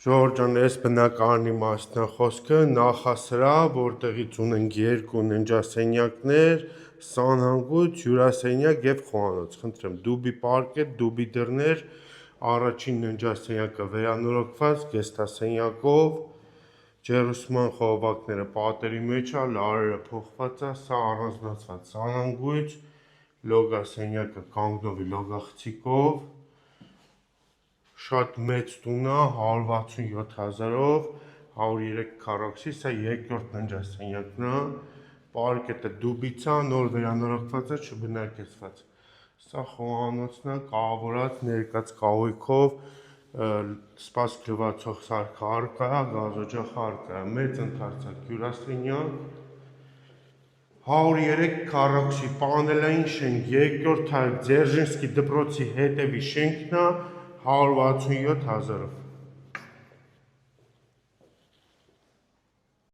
Ժողովրդան այս բնակարանի մասն է խոսքը, նախասրահ, որտեղից ունենք երկու ննջասենյակներ, սանհանգույց, հյուրասենյակ եւ խոհանոց։ Խնդրեմ, դուբի պարկետ, դուբի դռներ, առաջին ննջասենյակը վերանորոգված գեստասենյակով, ջերուսման խողովակները պատերի մեջ է, լարերը փոխված է, սա առանձնացված սանհանգույց, լոգասենյակը կանգնովի լոգախցիկով, շատ մեծ տուն է, 167,000-ով, 103 քառակուսի, սա երկրորդ ննջասենյակն է, պարկետը դուբից է, նոր վերանորոգված է, չբնակեցված։ Սա խոհանոցն է, կահավորած ներկած կահույքով, սպասք լվացող սարքը առկա է, գազօջախը առկա է, մեծ ընդարձակ հյուրասենյակ, 103 քառակուսի պանելային շենք, երկրորդ հարկ Ձերժինսկի դպրոցի հետևի շենքն է, 167,000-ով։